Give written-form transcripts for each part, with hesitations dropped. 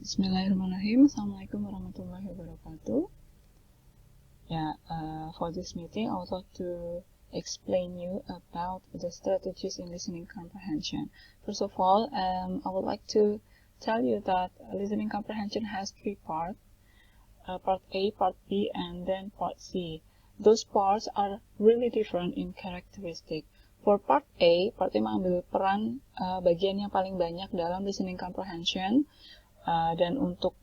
Bismillahirrahmanirrahim. Assalamualaikum warahmatullahi wabarakatuh. For this meeting, I would like to explain you about the strategies in listening comprehension. First of all, I would like to tell you that listening comprehension has three parts: part A, part B, and then part C. Those parts are really different in characteristic. For part A mengambil peran bagian yang paling banyak dalam listening comprehension. Dan untuk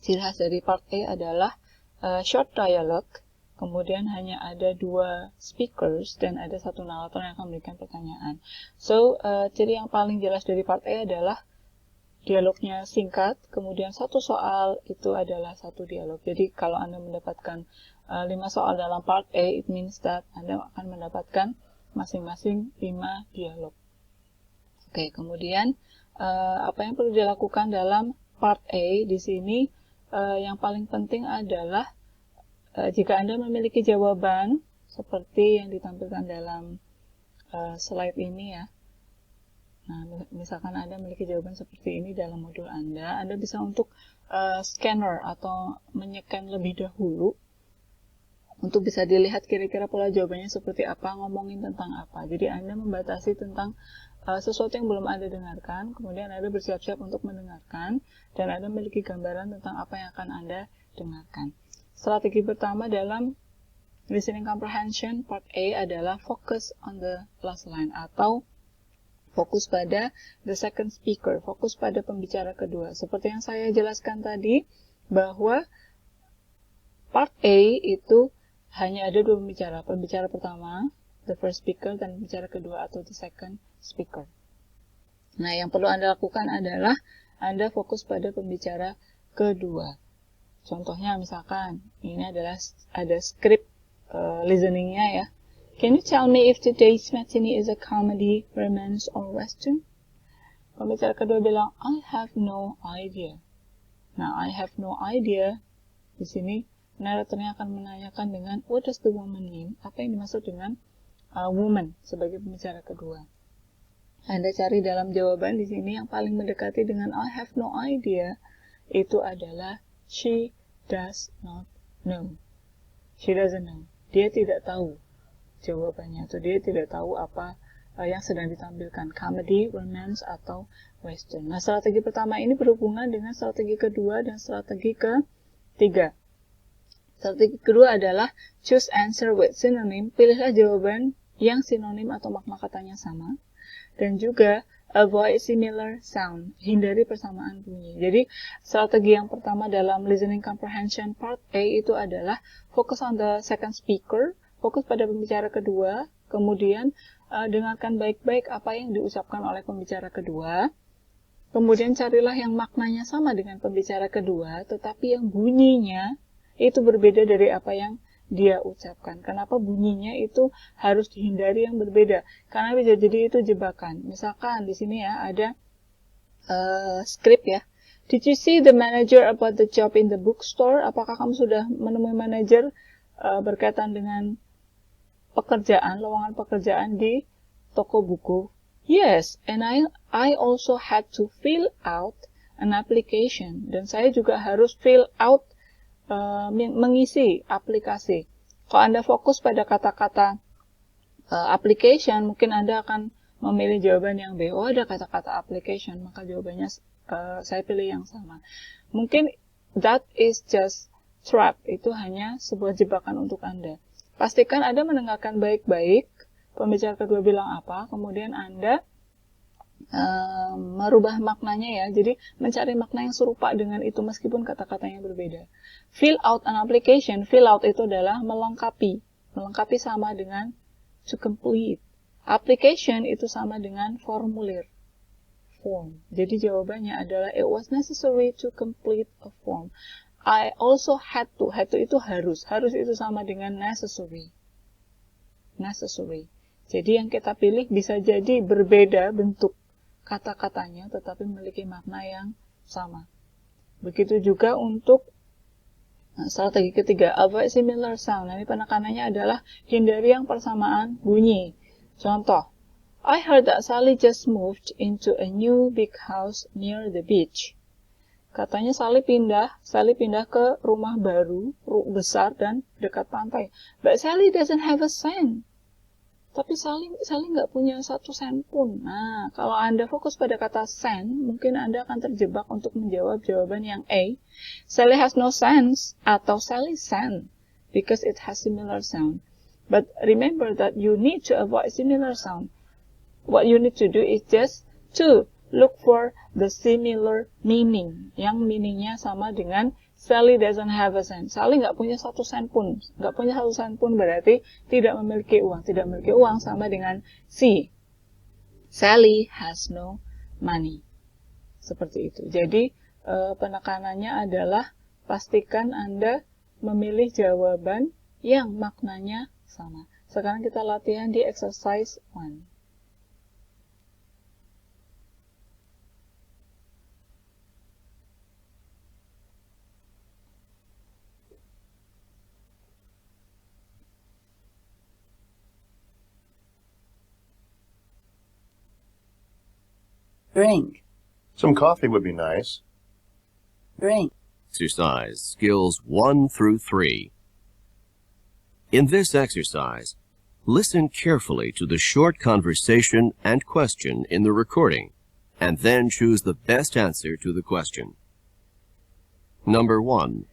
ciri khas dari part A adalah short dialogue, kemudian hanya ada 2 speakers dan ada 1 narator yang akan memberikan pertanyaan. So, ciri yang paling jelas dari part A adalah dialognya singkat, kemudian 1 soal itu adalah 1 dialog. Jadi kalau Anda mendapatkan 5 soal dalam part A, it means that Anda akan mendapatkan masing-masing 5 dialog. Oke, kemudian apa yang perlu dilakukan dalam part A di sini, yang paling penting adalah jika Anda memiliki jawaban seperti yang ditampilkan dalam slide ini ya. Nah, misalkan Anda memiliki jawaban seperti ini dalam modul Anda bisa untuk scanner atau menyekan lebih dahulu untuk bisa dilihat kira-kira pola jawabannya seperti apa, ngomongin tentang apa. Jadi Anda membatasi tentang sesuatu yang belum Anda dengarkan, kemudian Anda bersiap-siap untuk mendengarkan, dan Anda memiliki gambaran tentang apa yang akan Anda dengarkan. Strategi pertama dalam listening comprehension part A adalah focus on the last line, atau fokus pada the second speaker, fokus pada pembicara kedua. Seperti yang saya jelaskan tadi, bahwa part A itu hanya ada 2 pembicara. Pembicara pertama, the first speaker, dan pembicara kedua atau the second speaker. Nah, yang perlu Anda lakukan adalah Anda fokus pada pembicara kedua. Contohnya misalkan, ini adalah ada skrip listeningnya ya. Can you tell me if today's matinee is a comedy, romance, or western? Pembicara kedua bilang, I have no idea. Nah, I have no idea. Di sini, naratornya akan menanyakan dengan what does the woman mean? Apa yang dimaksud dengan woman sebagai pembicara kedua? Anda cari dalam jawaban di sini yang paling mendekati dengan I have no idea, itu adalah she does not know. She doesn't know. Dia tidak tahu jawabannya, atau dia tidak tahu apa yang sedang ditampilkan, comedy, romance, atau western. Nah, strategi pertama ini berhubungan dengan strategi kedua dan strategi ketiga. Strategi kedua adalah choose answer with synonym. Pilihlah jawaban yang sinonim atau makna katanya sama. Dan juga avoid similar sound. Hindari persamaan bunyi. Jadi, strategi yang pertama dalam listening comprehension part A itu adalah focus on the second speaker. Fokus pada pembicara kedua. Kemudian, dengarkan baik-baik apa yang diucapkan oleh pembicara kedua. Kemudian, carilah yang maknanya sama dengan pembicara kedua, tetapi yang bunyinya itu berbeda dari apa yang dia ucapkan. Kenapa bunyinya itu harus dihindari yang berbeda? Karena bisa jadi itu jebakan. Misalkan di sini ya ada skrip ya. Did you see the manager about the job in the bookstore? Apakah kamu sudah menemui manajer berkaitan dengan pekerjaan, lowongan pekerjaan di toko buku? Yes, and I also had to fill out an application. Dan saya juga harus fill out mengisi aplikasi. Kalau Anda fokus pada kata-kata application, mungkin Anda akan memilih jawaban yang B. Oh, ada kata-kata application, maka jawabannya saya pilih yang sama. Mungkin that is just trap. Itu hanya sebuah jebakan untuk Anda. Pastikan Anda mendengarkan baik-baik pembicara kedua bilang apa, kemudian Anda merubah maknanya ya. Jadi mencari makna yang serupa dengan itu meskipun kata-katanya berbeda. Fill out an application. Fill out itu adalah melengkapi. Melengkapi sama dengan to complete. Application itu sama dengan formulir. Form. Jadi jawabannya adalah it was necessary to complete a form. I also had to. Had to itu harus. Harus itu sama dengan necessary. Necessary. Jadi yang kita pilih bisa jadi berbeda bentuk kata-katanya, tetapi memiliki makna yang sama. Begitu juga untuk strategi ketiga, avoid similar sound. Nah, ini penekanannya adalah hindari yang persamaan bunyi. Contoh, I heard that Sally just moved into a new big house near the beach. Katanya Sally pindah ke rumah baru, besar dan dekat pantai. But Sally doesn't have a cent. Tapi Sally nggak punya 1 sen pun. Nah, kalau Anda fokus pada kata cent, mungkin Anda akan terjebak untuk menjawab jawaban yang A. Sally has no sense atau Sally cent because it has similar sound. But remember that you need to avoid similar sound. What you need to do is just to look for the similar meaning. Yang meaningnya sama dengan Sally doesn't have a cent. Sally nggak punya 1 sen pun. Nggak punya 1 sen pun berarti tidak memiliki uang. Tidak memiliki uang sama dengan C. Sally has no money. Seperti itu. Jadi penekanannya adalah pastikan Anda memilih jawaban yang maknanya sama. Sekarang kita latihan di exercise 1. Drink. Some coffee would be nice. Drink. Exercise skills 1 through 3. In this exercise, listen carefully to the short conversation and question in the recording, and then choose the best answer to the question. Number 1.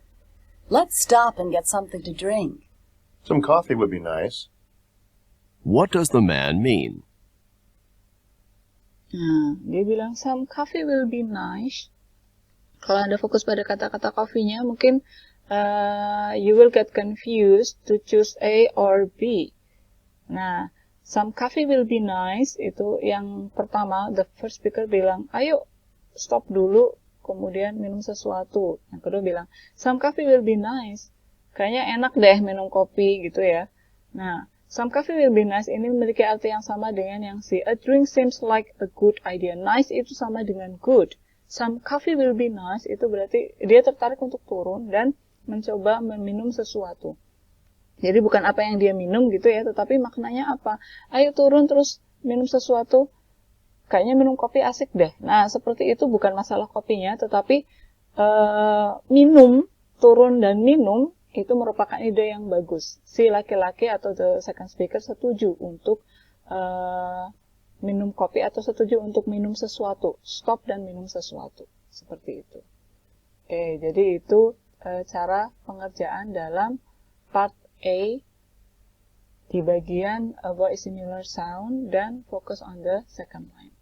Let's stop and get something to drink. Some coffee would be nice. What does the man mean? Nah, dia bilang some coffee will be nice. Kalau Anda fokus pada kata-kata coffee-nya, mungkin you will get confused to choose A or B. Nah, some coffee will be nice, itu yang pertama, the first speaker bilang, ayo stop dulu, kemudian minum sesuatu. Yang kedua bilang, some coffee will be nice. Kayaknya enak deh minum kopi gitu ya. Nah, some coffee will be nice ini memiliki arti yang sama dengan yang C. A drink seems like a good idea. Nice itu sama dengan good. Some coffee will be nice itu berarti dia tertarik untuk turun dan mencoba meminum sesuatu. Jadi bukan apa yang dia minum gitu ya, tetapi maknanya apa? Ayo turun terus minum sesuatu. Kayaknya minum kopi asik deh. Nah, seperti itu bukan masalah kopinya, tetapi minum, turun dan minum itu merupakan ide yang bagus. Si laki-laki atau the second speaker setuju untuk minum kopi atau setuju untuk minum sesuatu. Stop dan minum sesuatu. Seperti itu. Oke, jadi itu cara pengerjaan dalam part A di bagian avoid similar sound dan focus on the second line.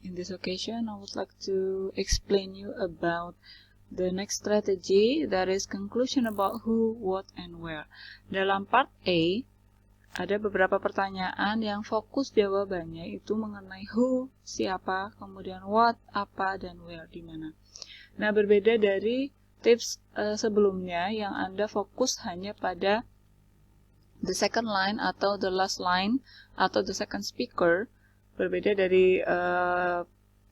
In this occasion, I would like to explain you about the next strategy, that is conclusion about who, what, and where. Dalam part A, ada beberapa pertanyaan yang fokus jawabannya itu mengenai who, siapa, kemudian what, apa, dan where, di mana. Nah, berbeda dari tips sebelumnya yang Anda fokus hanya pada the second line atau the last line atau the second speaker, berbeda dari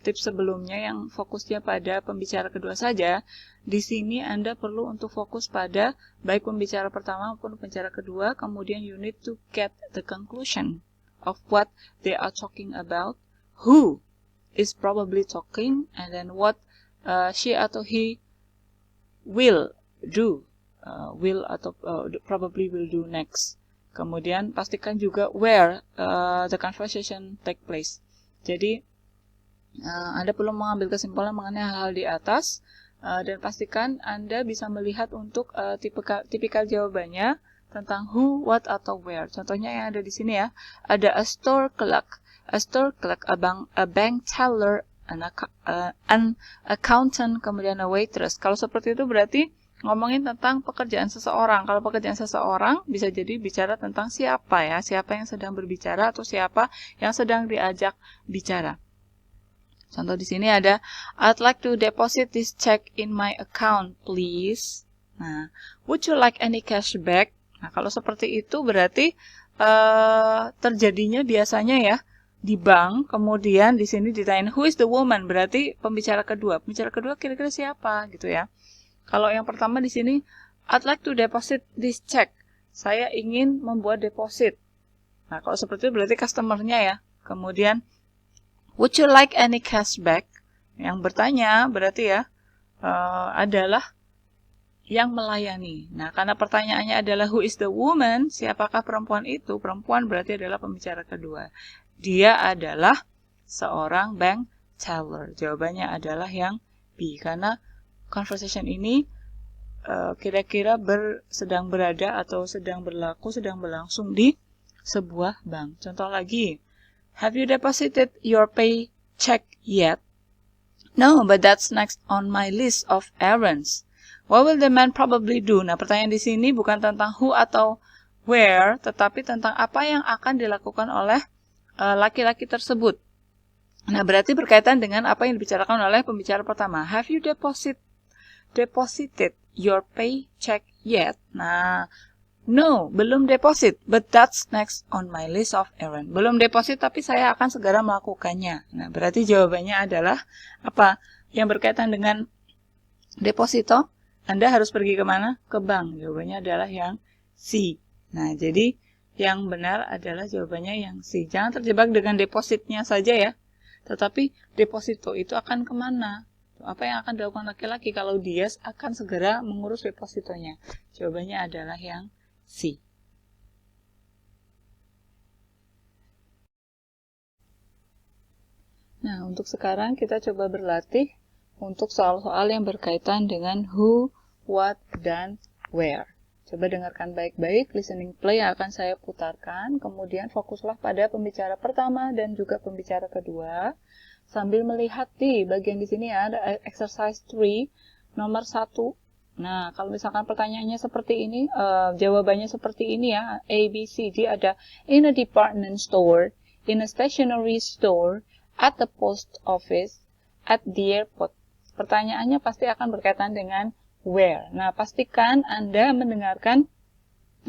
tips sebelumnya yang fokusnya pada pembicara kedua saja. Di sini Anda perlu untuk fokus pada baik pembicara pertama maupun pembicara kedua, kemudian you need to get the conclusion of what they are talking about, who is probably talking, and then what she atau he will do, probably will do next. Kemudian pastikan juga where the conversation take place. Jadi Anda perlu mengambil kesimpulan mengenai hal-hal di atas dan pastikan Anda bisa melihat untuk tipikal jawabannya tentang who, what, atau where. Contohnya yang ada di sini ya, ada a store clerk, a bank teller, an accountant, kemudian a waitress. Kalau seperti itu berarti ngomongin tentang pekerjaan seseorang. Kalau pekerjaan seseorang bisa jadi bicara tentang siapa ya, siapa yang sedang berbicara atau siapa yang sedang diajak bicara. Contoh di sini ada, I'd like to deposit this check in my account, please. Nah, would you like any cashback? Nah, kalau seperti itu berarti terjadinya biasanya ya di bank, kemudian di sini ditanyain who is the woman, berarti pembicara kedua. Pembicara kedua kira-kira siapa gitu ya. Kalau yang pertama di sini, I'd like to deposit this check. Saya ingin membuat deposit. Nah, kalau seperti itu berarti customer-nya ya. Kemudian would you like any cashback? Yang bertanya berarti ya adalah yang melayani. Nah, karena pertanyaannya adalah who is the woman, siapakah perempuan itu? Perempuan berarti adalah pembicara kedua. Dia adalah seorang bank teller. Jawabannya adalah yang B, karena conversation ini kira-kira sedang berada atau sedang berlaku, sedang berlangsung di sebuah bank. Contoh lagi, have you deposited your paycheck yet? No, but that's next on my list of errands. What will the man probably do? Nah, pertanyaan di sini bukan tentang who atau where, tetapi tentang apa yang akan dilakukan oleh laki-laki tersebut. Nah, berarti berkaitan dengan apa yang dibicarakan oleh pembicara pertama. Have you deposited your paycheck yet? Nah, no, belum deposit, but that's next on my list of errands. Belum deposit, tapi saya akan segera melakukannya. Nah, berarti jawabannya adalah apa? Yang berkaitan dengan deposito, Anda harus pergi kemana? Ke bank. Jawabannya adalah yang C. Nah, jadi yang benar adalah jawabannya yang C. Jangan terjebak dengan depositnya saja ya. Tetapi deposito itu akan kemana? Apa yang akan dilakukan laki-laki kalau dia akan segera mengurus depositonya? Jawabannya adalah yang C. Nah, untuk sekarang kita coba berlatih untuk soal-soal yang berkaitan dengan who, what, dan where. Coba dengarkan baik-baik listening play yang akan saya putarkan, kemudian fokuslah pada pembicara pertama dan juga pembicara kedua, sambil melihat di bagian di sini ya, ada exercise 3, nomor 1. Nah, kalau misalkan pertanyaannya seperti ini, jawabannya seperti ini ya, A, B, C, D, ada in a department store, in a stationery store, at the post office, at the airport. Pertanyaannya pasti akan berkaitan dengan where. Nah, pastikan Anda mendengarkan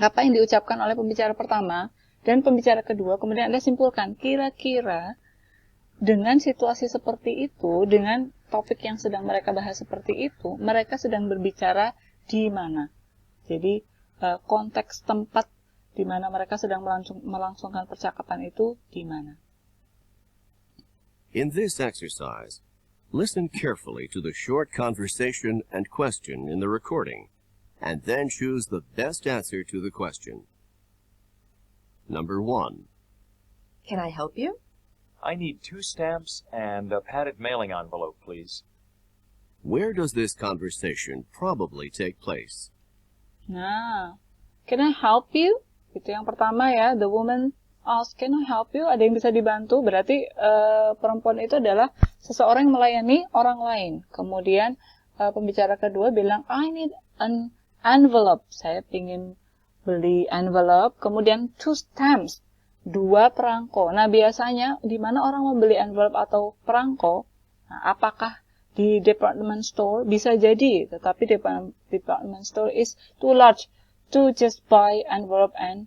apa yang diucapkan oleh pembicara pertama dan pembicara kedua, kemudian Anda simpulkan kira-kira dengan situasi seperti itu, dengan topik yang sedang mereka bahas seperti itu, mereka sedang berbicara di mana. Jadi, konteks tempat di mana mereka sedang melangsungkan percakapan itu di mana. In this exercise, listen carefully to the short conversation and question in the recording, and then choose the best answer to the question. Number 1. Can I help you? I need 2 stamps and a padded mailing envelope, please. Where does this conversation probably take place? Nah, can I help you? Itu yang pertama ya, the woman asked, can I help you? Ada yang bisa dibantu, berarti perempuan itu adalah seseorang yang melayani orang lain. Kemudian pembicara kedua bilang, I need an envelope. Saya ingin beli envelope. Kemudian 2 stamps, 2 perangko. Nah, biasanya di mana orang membeli envelope atau perangko? Nah, apakah di department store? Bisa jadi, tetapi department store is too large to just buy envelope and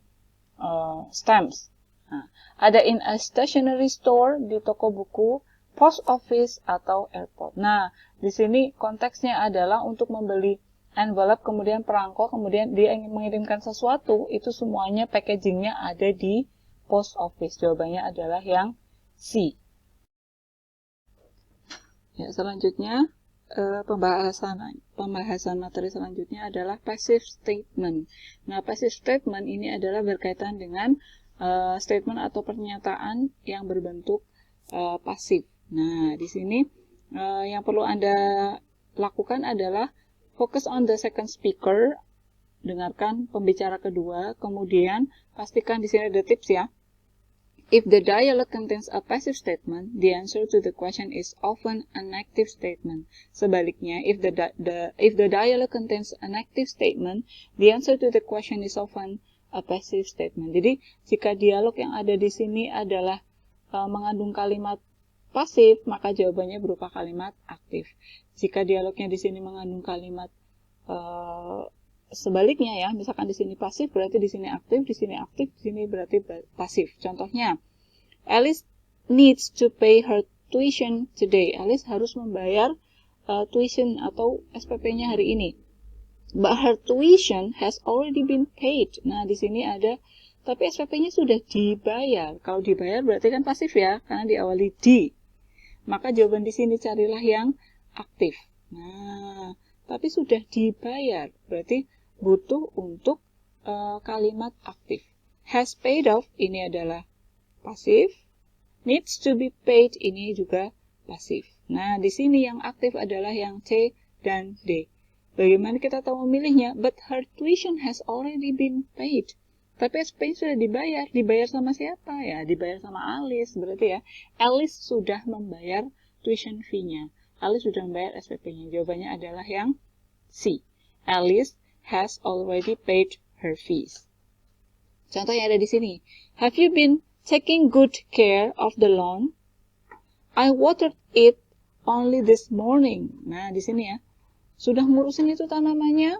stamps. Nah, ada in a stationery store, di toko buku, post office, atau airport. Nah, di sini konteksnya adalah untuk membeli envelope, kemudian perangko, kemudian dia ingin mengirimkan sesuatu, itu semuanya packagingnya ada di post office. Jawabannya adalah yang C. Ya, selanjutnya pembahasan materi selanjutnya adalah passive statement. Nah, passive statement ini adalah berkaitan dengan statement atau pernyataan yang berbentuk pasif. Nah, di sini yang perlu Anda lakukan adalah fokus on the second speaker, dengarkan pembicara kedua, kemudian pastikan di sini ada tips ya. If the dialogue contains a passive statement, the answer to the question is often an active statement. Sebaliknya, if the dialogue contains an active statement, the answer to the question is often a passive statement. Jadi, jika dialog yang ada di sini adalah mengandung kalimat pasif, maka jawabannya berupa kalimat aktif. Jika dialognya di sini mengandung kalimat sebaliknya ya, misalkan di sini pasif berarti di sini aktif, di sini berarti pasif. Contohnya, Alice needs to pay her tuition today. Alice harus membayar tuition atau SPP-nya hari ini. But her tuition has already been paid. Nah, di sini ada, tapi SPP-nya sudah dibayar. Kalau dibayar berarti kan pasif ya, karena diawali di. Maka jawaban di sini carilah yang aktif. Nah, tapi sudah dibayar, berarti butuh untuk kalimat aktif. Has paid off, ini adalah pasif. Needs to be paid, ini juga pasif. Nah, di sini yang aktif adalah yang C dan D. Bagaimana kita tahu memilihnya? But her tuition has already been paid. Tapi SPP sudah dibayar. Dibayar sama siapa ya? Dibayar sama Alice. Berarti ya, Alice sudah membayar tuition fee-nya. Alice sudah membayar SPP-nya. Jawabannya adalah yang C. Alice has already paid her fees. Contoh yang ada di sini. Have you been taking good care of the lawn? I watered it only this morning. Nah, di sini ya. Sudah ngurusin itu tanamannya?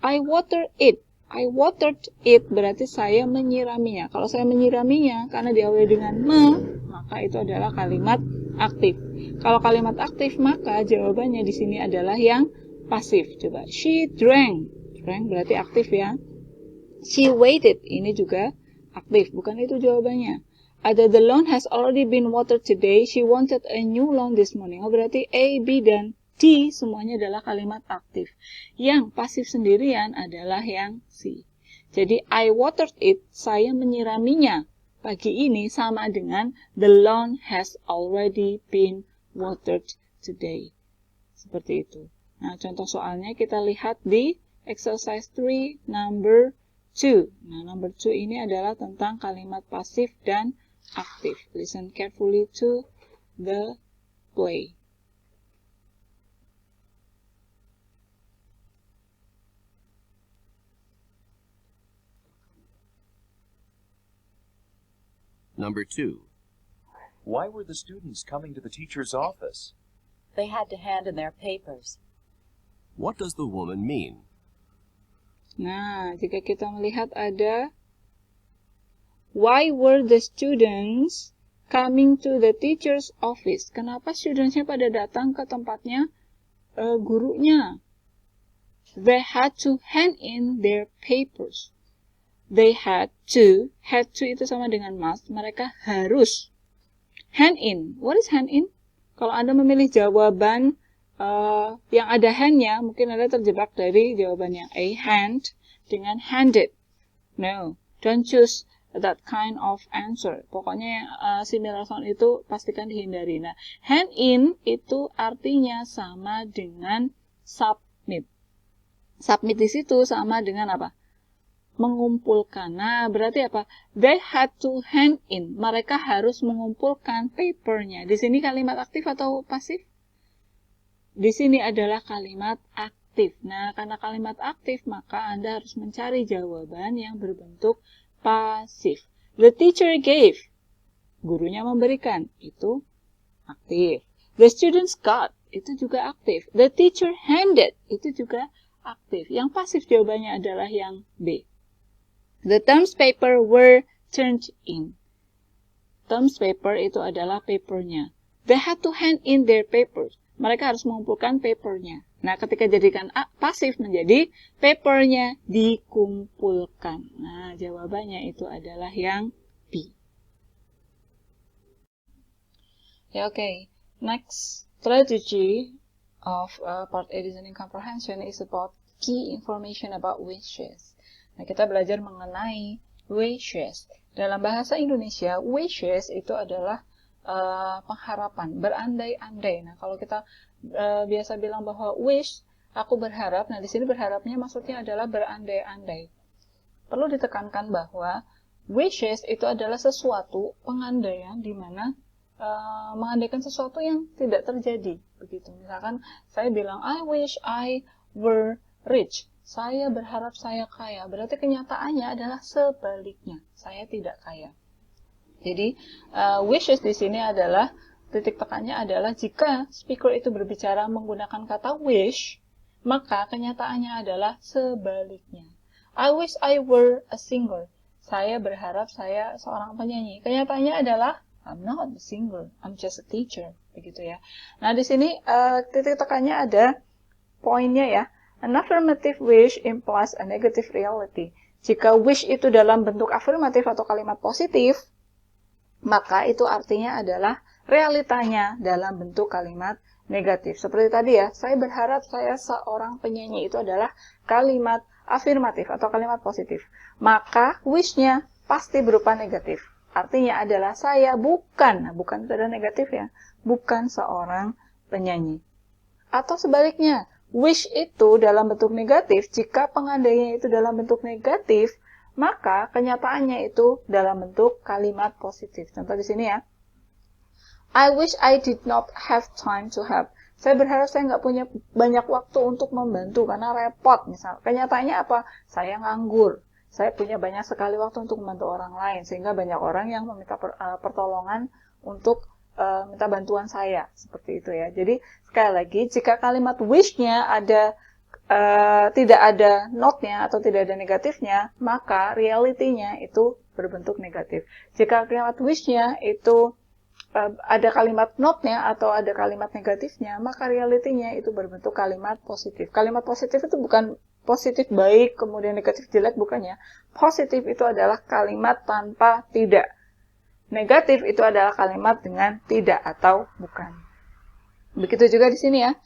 I watered it. I watered it berarti saya menyiraminya. Kalau saya menyiraminya karena diawali dengan maka itu adalah kalimat aktif. Kalau kalimat aktif maka jawabannya di sini adalah yang pasif. Coba, she drank. Drank berarti aktif ya. She waited, ini juga aktif. Bukan itu jawabannya. Ada the lawn has already been watered today. She wanted a new lawn this morning. Oh, berarti A, B, dan D semuanya adalah kalimat aktif. Yang pasif sendirian adalah yang C. Jadi, I watered it, saya menyiraminya. Pagi ini sama dengan the lawn has already been watered today. Seperti itu. Nah, contoh soalnya kita lihat di exercise 3 number 2. Nah, number 2 ini adalah tentang kalimat pasif dan aktif. Listen carefully to the play. Number 2. Why were the students coming to the teacher's office? They had to hand in their papers. What does the woman mean? Nah, jika kita melihat ada why were the students coming to the teacher's office? Kenapa studentsnya pada datang ke tempatnya gurunya? They had to hand in their papers. They had to itu sama dengan must. Mereka harus hand in. What is hand in? Kalau Anda memilih jawaban yang ada hand-nya, mungkin Anda terjebak dari jawabannya A, hand, dengan handed. No, don't choose that kind of answer. Pokoknya similar sound itu pastikan dihindari. Nah, hand in itu artinya sama dengan submit. Submit di situ sama dengan apa? Mengumpulkan. Nah, berarti apa? They had to hand in. Mereka harus mengumpulkan papernya. Di sini kalimat aktif atau pasif? Di sini adalah kalimat aktif. Nah, karena kalimat aktif, maka Anda harus mencari jawaban yang berbentuk pasif. The teacher gave. Gurunya memberikan. Itu aktif. The students got. Itu juga aktif. The teacher handed. Itu juga aktif. Yang pasif jawabannya adalah yang B. The terms paper were turned in. Terms paper itu adalah papernya. They had to hand in their papers. Mereka harus mengumpulkan papernya. Nah, ketika jadikan pasif menjadi papernya dikumpulkan. Nah, jawabannya itu adalah yang B. Ya, oke. Next strategy of part A listening comprehension is about key information about wishes. Nah, kita belajar mengenai wishes. Dalam bahasa Indonesia, wishes itu adalah pengharapan, berandai-andai. Nah, kalau kita biasa bilang bahwa wish, aku berharap, nah di sini berharapnya maksudnya adalah berandai-andai. Perlu ditekankan bahwa wishes itu adalah sesuatu pengandaian di mana mengandaikan sesuatu yang tidak terjadi. Begitu. Misalkan saya bilang, I wish I were rich. Saya berharap saya kaya. Berarti kenyataannya adalah sebaliknya. Saya tidak kaya. Jadi, wishes di sini adalah, titik tekannya adalah jika speaker itu berbicara menggunakan kata wish, maka kenyataannya adalah sebaliknya. I wish I were a singer. Saya berharap saya seorang penyanyi. Kenyataannya adalah, I'm not a singer. I'm just a teacher. Begitu ya. Nah, di sini titik tekannya ada poinnya ya. An affirmative wish implies a negative reality. Jika wish itu dalam bentuk afirmatif atau kalimat positif, maka itu artinya adalah realitanya dalam bentuk kalimat negatif. Seperti tadi ya, saya berharap saya seorang penyanyi, itu adalah kalimat afirmatif atau kalimat positif. Maka wish-nya pasti berupa negatif. Artinya adalah saya bukan, nah, bukan itu ada negatif ya, bukan seorang penyanyi. Atau sebaliknya, wish itu dalam bentuk negatif, jika pengandainya itu dalam bentuk negatif, maka kenyataannya itu dalam bentuk kalimat positif. Contoh di sini ya. I wish I did not have time to help. Saya berharap saya nggak punya banyak waktu untuk membantu karena repot. Misal, kenyataannya apa? Saya nganggur. Saya punya banyak sekali waktu untuk membantu orang lain. Sehingga banyak orang yang meminta pertolongan untuk minta bantuan saya. Seperti itu ya. Jadi, sekali lagi, jika kalimat wish-nya ada tidak ada not-nya atau tidak ada negatifnya, maka reality-nya itu berbentuk negatif. Jika kalimat wish-nya itu ada kalimat not-nya atau ada kalimat negatifnya, maka reality-nya itu berbentuk kalimat positif. Kalimat positif itu bukan positif baik, kemudian negatif jelek, bukannya. Positif itu adalah kalimat tanpa tidak. Negatif itu adalah kalimat dengan tidak atau bukan. Begitu juga di sini ya.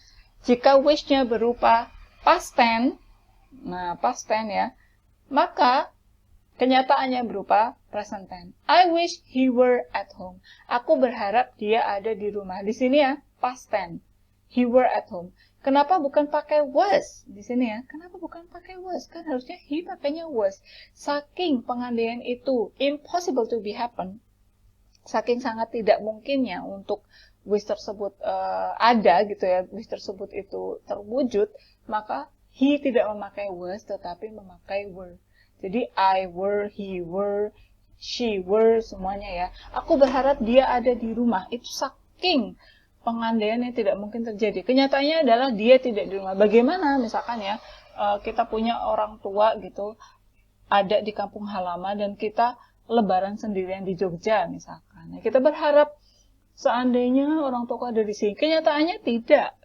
Jika wish-nya berupa past tense, nah past tense ya, maka kenyataannya berupa present tense. I wish he were at home. Aku berharap dia ada di rumah. Di sini ya, past tense. He were at home. Kenapa bukan pakai was di sini ya? Kenapa bukan pakai was? Kan harusnya he pakainya was. Saking pengandaian itu impossible to be happen, saking sangat tidak mungkinnya untuk wish tersebut ada gitu ya, wish tersebut itu terwujud, maka he tidak memakai was tetapi memakai were. Jadi I were, he were, she were, semuanya ya. Aku berharap dia ada di rumah. Itu saking pengandaian yang tidak mungkin terjadi. Kenyataannya adalah dia tidak di rumah. Bagaimana misalkan ya, kita punya orang tua gitu, ada di kampung halaman dan kita lebaran sendirian di Jogja misalkan. Nah, kita berharap seandainya orang tua ada di sini. Kenyataannya tidak.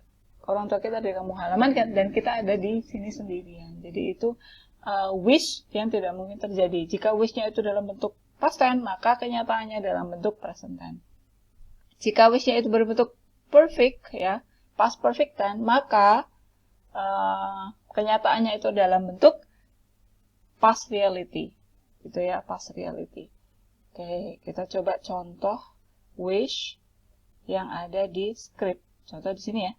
Orang tua kita ada di kampung halaman dan kita ada di sini sendirian. Jadi itu wish yang tidak mungkin terjadi. Jika wish-nya itu dalam bentuk past tense, maka kenyataannya dalam bentuk present tense. Jika wish-nya itu berbentuk perfect, ya, past perfect tense, maka kenyataannya itu dalam bentuk past reality. Gitu ya, past reality. Oke, kita coba contoh wish yang ada di script. Contoh di sini ya.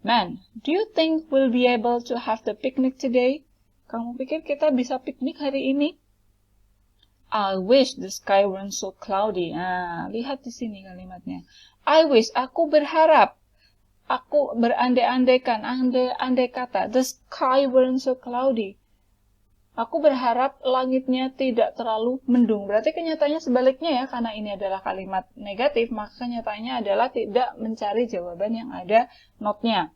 Man, do you think we'll be able to have the picnic today? Kamu pikir kita bisa piknik hari ini? I wish the sky weren't so cloudy. Nah, lihat di sini kalimatnya. I wish, aku berharap. Aku berandai-andaikan, andai kata. The sky weren't so cloudy. Aku berharap langitnya tidak terlalu mendung. Berarti kenyataannya sebaliknya ya, karena ini adalah kalimat negatif, maka kenyataannya adalah tidak mencari jawaban yang ada not-nya.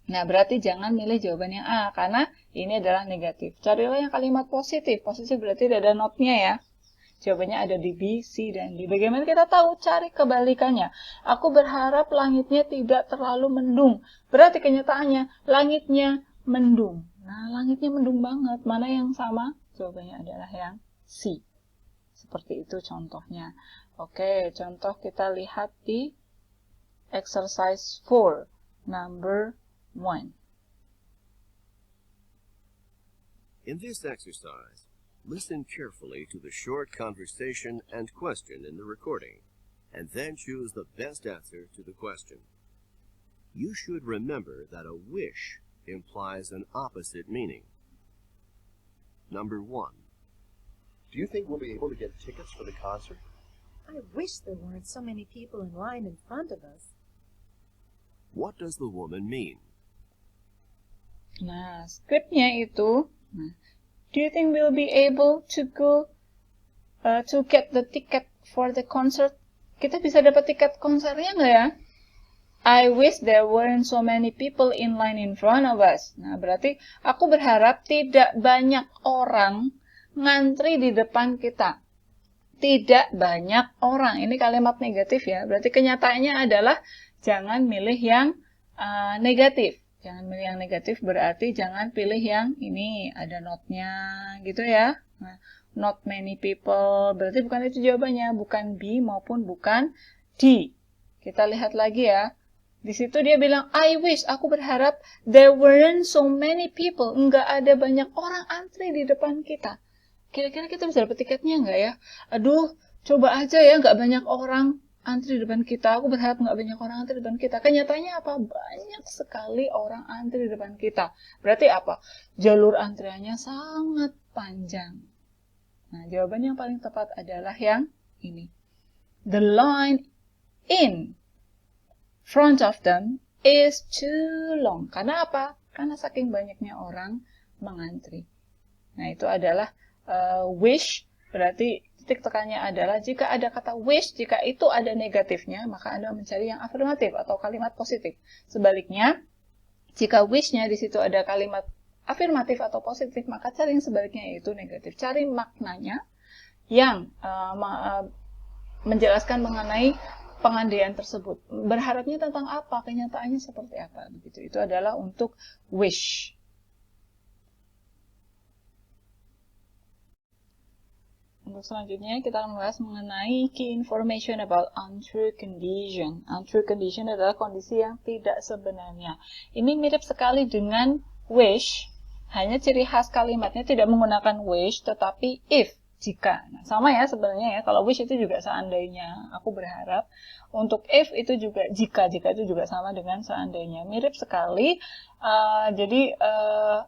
Nah, berarti jangan milih jawaban yang A, karena ini adalah negatif. Carilah yang kalimat positif. Positif berarti tidak ada not-nya ya. Jawabannya ada di B, C, dan D. Bagaimana kita tahu? Cari kebalikannya. Aku berharap langitnya tidak terlalu mendung. Berarti kenyataannya, langitnya mendung. Nah, langitnya mendung banget. Mana yang sama? Jawabannya adalah yang C. Seperti itu contohnya. Oke, contoh kita lihat di exercise 4, number 1. In this exercise, listen carefully to the short conversation and question in the recording, and then choose the best answer to the question. You should remember that a wish implies an opposite meaning. Number 1. Do you think we'll be able to get tickets for the concert? I wish there weren't so many people in line in front of us. What does the woman mean? Nah, scriptnya itu, do you think we'll be able to go to get the ticket for the concert? Kita bisa dapat tiket konsernya nggak ya? I wish there weren't so many people in line in front of us. Nah, berarti aku berharap tidak banyak orang ngantri di depan kita. Tidak banyak orang. Ini kalimat negatif ya. Berarti kenyataannya adalah jangan milih yang negatif. Jangan milih yang negatif berarti jangan pilih yang ini ada not-nya gitu ya. Nah, not many people berarti bukan itu jawabannya, bukan B maupun bukan Kita lihat lagi ya. Di situ dia bilang, I wish, aku berharap there weren't so many people. Nggak ada banyak orang antri di depan kita. Kira-kira kita bisa dapat tiketnya nggak ya? Aduh, coba aja ya nggak banyak orang antri di depan kita. Aku berharap nggak banyak orang antri di depan kita. Kenyataannya apa? Banyak sekali orang antri di depan kita. Berarti apa? Jalur antriannya sangat panjang. Nah, jawaban yang paling tepat adalah yang ini. The line in front of them is too long. Karena apa? Karena saking banyaknya orang mengantri. Nah, itu adalah wish. Berarti titik tekannya adalah jika ada kata wish, jika itu ada negatifnya, maka Anda mencari yang afirmatif atau kalimat positif. Sebaliknya, jika wish-nya di situ ada kalimat afirmatif atau positif, maka cari yang sebaliknya yaitu negatif. Cari maknanya yang menjelaskan mengenai pengandaian tersebut. Berharapnya tentang apa? Kenyataannya seperti apa? Begitu. Itu adalah untuk wish. Untuk selanjutnya kita akan membahas mengenai key information about untrue condition. Untrue condition adalah kondisi yang tidak sebenarnya. Ini mirip sekali dengan wish, hanya ciri khas kalimatnya tidak menggunakan wish, tetapi if, jika. Nah, sama ya sebenarnya ya, kalau wish itu juga seandainya, aku berharap. Untuk if itu juga jika itu juga sama dengan seandainya. Mirip sekali, jadi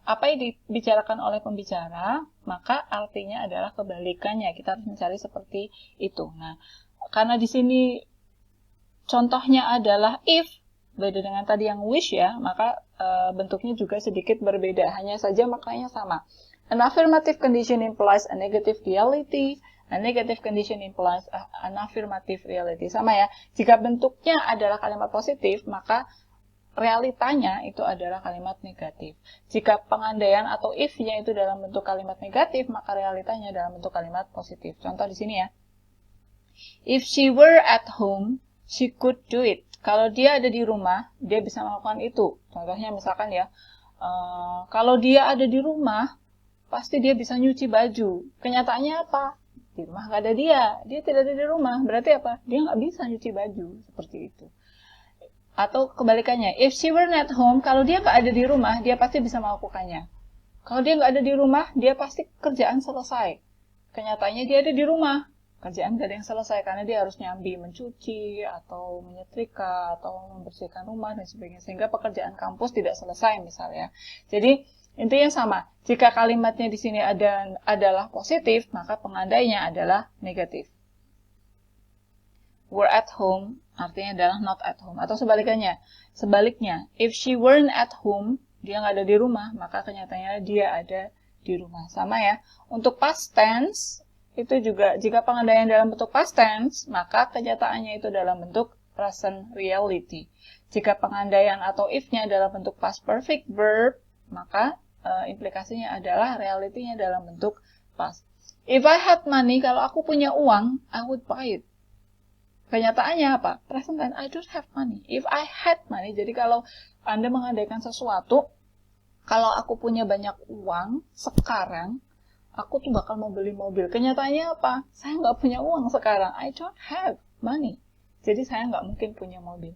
apa yang dibicarakan oleh pembicara, maka artinya adalah kebalikannya. Kita harus mencari seperti itu. Nah, karena di sini contohnya adalah if, beda dengan tadi yang wish ya, maka bentuknya juga sedikit berbeda, hanya saja maknanya sama. An affirmative condition implies a negative reality. A negative condition implies an affirmative reality. Sama ya, jika bentuknya adalah kalimat positif, maka realitanya itu adalah kalimat negatif. Jika pengandaian atau if-nya itu dalam bentuk kalimat negatif, maka realitanya dalam bentuk kalimat positif. Contoh di sini ya. If she were at home, she could do it. Kalau dia ada di rumah, dia bisa melakukan itu. Contohnya misalkan ya, kalau dia ada di rumah, pasti dia bisa nyuci baju. Kenyataannya apa? Di rumah nggak ada dia tidak ada di rumah. Berarti apa? Dia nggak bisa nyuci baju. Seperti itu. Atau kebalikannya, if she were at home, kalau dia nggak ada di rumah, dia pasti bisa melakukannya. Kalau dia nggak ada di rumah, dia pasti kerjaan selesai. Kenyataannya dia ada di rumah. Kerjaan nggak ada yang selesai karena dia harus nyambi mencuci, atau menyetrika, atau membersihkan rumah, dan sebagainya. Sehingga pekerjaan kampus tidak selesai misalnya. Jadi, intinya sama, jika kalimatnya di sini adalah positif, maka pengandainya adalah negatif. Were at home artinya adalah not at home. Atau sebaliknya, if she weren't at home, dia nggak ada di rumah, maka kenyataannya dia ada di rumah. Sama ya. Untuk past tense, itu juga jika pengandaian dalam bentuk past tense, maka kenyataannya itu dalam bentuk present reality. Jika pengandaian atau if-nya dalam bentuk past perfect verb, maka implikasinya adalah realitinya dalam bentuk past. If I had money, kalau aku punya uang, I would buy it. Kenyataannya apa? Present tense, I don't have money. If I had money, jadi kalau Anda mengandaikan sesuatu, kalau aku punya banyak uang sekarang, aku tuh bakal mau beli mobil. Kenyataannya apa? Saya nggak punya uang sekarang. I don't have money. Jadi saya nggak mungkin punya mobil.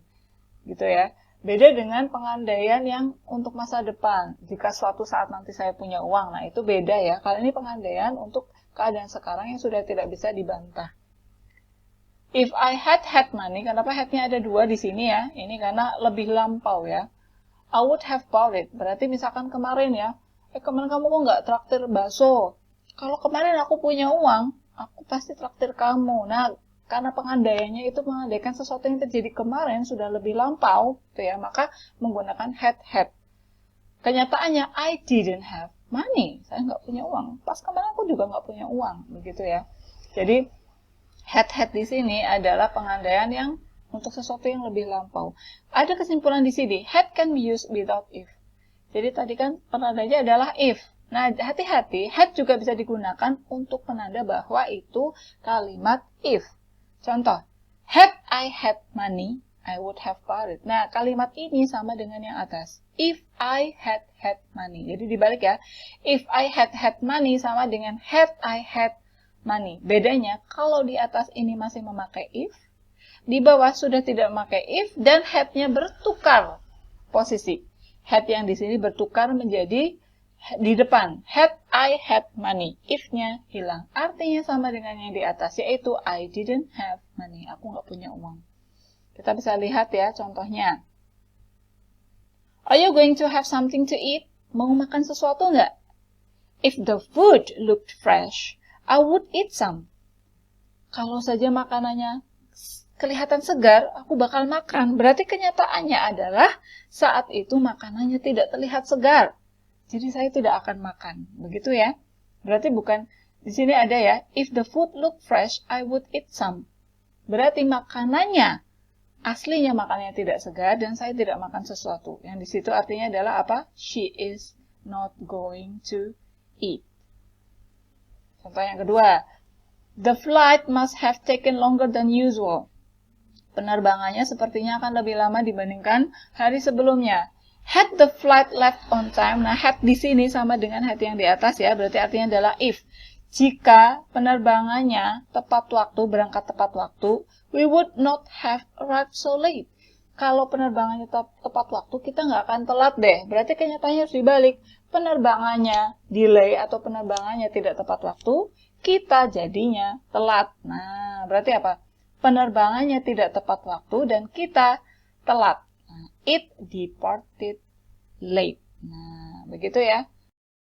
Gitu ya. Beda dengan pengandaian yang untuk masa depan. Jika suatu saat nanti saya punya uang, nah itu beda ya. Kalau ini pengandaian untuk keadaan sekarang yang sudah tidak bisa dibantah. If I had money, kenapa had-nya ada dua di sini ya? Ini karena lebih lampau ya. I would have bought it. Berarti misalkan kemarin ya, kemarin kamu kok nggak traktir bakso? Kalau kemarin aku punya uang, aku pasti traktir kamu. Nah, karena pengandaiannya itu mengandaikan sesuatu yang terjadi kemarin sudah lebih lampau, gitu ya, maka menggunakan had. Kenyataannya, I didn't have money. Saya nggak punya uang. Pas kemarin aku juga nggak punya uang, begitu ya. Jadi, had di sini adalah pengandaian yang untuk sesuatu yang lebih lampau. Ada kesimpulan di sini, had can be used without if. Jadi tadi kan penandanya adalah if. Nah, hati-hati, had juga bisa digunakan untuk penanda bahwa itu kalimat if. Contoh, had I had money, I would have bought it. Nah, kalimat ini sama dengan yang atas. If I had money. Jadi dibalik ya. If I had money sama dengan had I had money. Bedanya, kalau di atas ini masih memakai if, di bawah sudah tidak memakai if dan had-nya bertukar posisi. Had yang di sini bertukar menjadi di depan. Had I had money. If-nya hilang. Artinya sama dengan yang di atas, yaitu I didn't have money. Aku nggak punya uang. Kita bisa lihat ya contohnya. Are you going to have something to eat? Mau makan sesuatu nggak? If the food looked fresh, I would eat some. Kalau saja makanannya kelihatan segar, aku bakal makan. Berarti kenyataannya adalah saat itu makanannya tidak terlihat segar. Jadi saya tidak akan makan. Begitu ya. Berarti bukan, di sini ada ya, if the food looked fresh, I would eat some. Berarti makanannya, aslinya makanannya tidak segar dan saya tidak makan sesuatu. Yang di situ artinya adalah apa? She is not going to eat. Contoh yang kedua. The flight must have taken longer than usual. Penerbangannya sepertinya akan lebih lama dibandingkan hari sebelumnya. Had the flight left on time. Nah, had di sini sama dengan had yang di atas ya. Berarti artinya adalah if. Jika penerbangannya tepat waktu, berangkat tepat waktu, we would not have arrived so late. Kalau penerbangannya tepat waktu, kita nggak akan telat deh. Berarti kenyataannya harus dibalik. Penerbangannya delay atau penerbangannya tidak tepat waktu, kita jadinya telat. Nah, berarti apa? Penerbangannya tidak tepat waktu dan kita telat. Nah, it departed late. Nah, begitu ya.